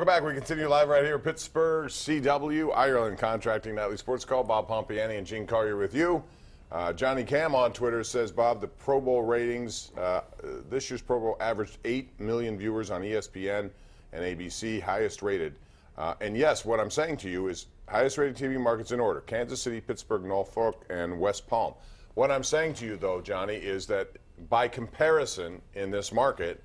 Welcome back. We continue live right here, Pittsburgh, CW, Ireland Contracting Nightly Sports Call. Bob Pompeani and Gene Collier with you. Johnny Cam on Twitter says, Bob, the Pro Bowl ratings, this year's Pro Bowl averaged 8 million viewers on ESPN and ABC, highest rated. And yes, what I'm saying to you is highest rated TV markets in order: Kansas City, Pittsburgh, Norfolk, and West Palm. What I'm saying to you, though, Johnny, is that by comparison in this market,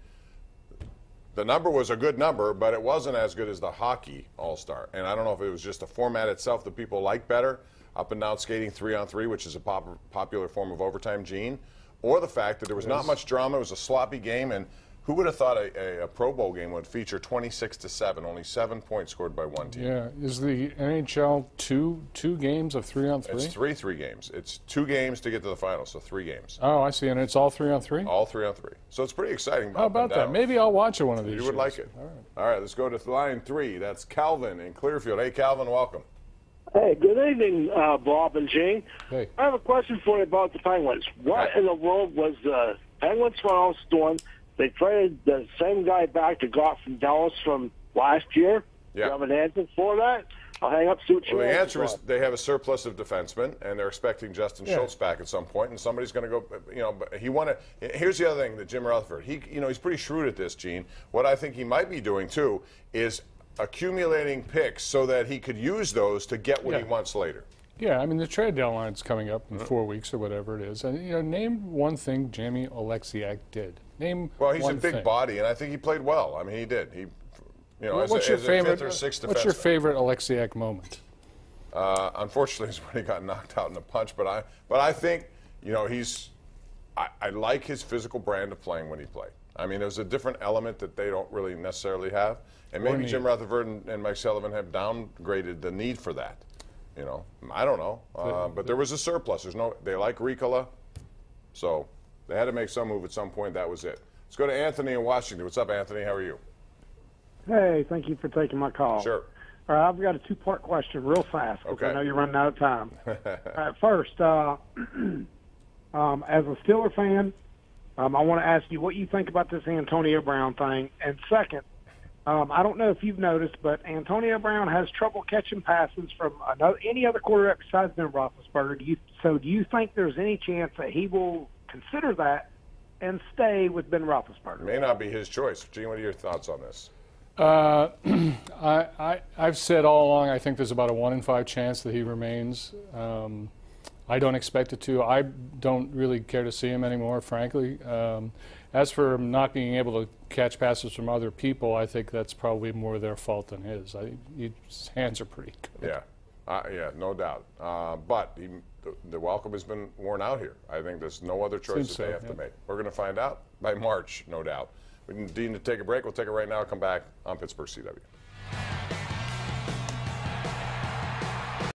the number was a good number, but it wasn't as good as the hockey All-Star. And I don't know if it was just the format itself that people like better, up and down skating 3-on-3, which is a popular form of overtime, Gene, or the fact that there was not much drama. It was a sloppy game, and who would have thought a Pro Bowl game would feature 26-7, only 7 points scored by one team? Yeah, is the NHL two games of 3-on-3? It's three games. It's 2 games to get to the final, so 3 games. Oh, I see, and it's all 3-on-3? All 3-on-3. So it's pretty exciting. How about that? Maybe I'll watch it one of these You would like it. All right, let's go to line 3. That's Calvin in Clearfield. Hey, Calvin, welcome. Hey, good evening, Bob and Gene. Hey. I have a question for you about the Penguins. What in the world was the Penguins finals doing? They traded the same guy back that got from Dallas from last year. Yeah. Do you have an answer for that? I'll hang up, see what Well, the answer is they have a surplus of defensemen, and they're expecting Justin Schultz back at some point, and somebody's going to go, you know, but he wanted. Here's the other thing that Jim Rutherford, he's pretty shrewd at this, Gene. What I think he might be doing, too, is accumulating picks so that he could use those to get what he wants later. Yeah, I mean, the trade deadline's coming up in 4 weeks or whatever it is. And, you know, name one thing Jamie Oleksiak did. Name Well, he's a one big thing. body, and I think he played well. I mean, he did. He, you know, What's your favorite? fifth or sixth What's your defenseman. favorite Oleksiak moment? Unfortunately, it's when he got knocked out in a punch. But I think, you know, I like his physical brand of playing when he played. I mean, there's a different element that they don't really necessarily have, and maybe Jim Rutherford and Mike Sullivan have downgraded the need for that. You know, I don't know, but there was a surplus. They like Ricola, so they had to make some move at some point. That was it. Let's go to Anthony in Washington. What's up, Anthony? How are you? Hey, thank you for taking my call. Sure. All right, I've got a 2-part question real fast because I know you're running out of time. All right, first, as a Steeler fan, I want to ask you what you think about this Antonio Brown thing. And second, I don't know if you've noticed, but Antonio Brown has trouble catching passes from any other quarterback besides Ben Roethlisberger. Do you think there's any chance that he will consider that and stay with Ben Roethlisberger? May not be his choice. Gene, what are your thoughts on this? I've said all along I think there's about a 1 in 5 chance that he remains. I don't expect it to. I don't really care to see him anymore, frankly. As for him not being able to catch passes from other people, I think that's probably more their fault than his. His hands are pretty good. Yeah, no doubt. But the welcome has been worn out here. I think there's no other choice that they have to make. We're going to find out by March, no doubt. We need to take a break. We'll take it right now. Come back on Pittsburgh CW.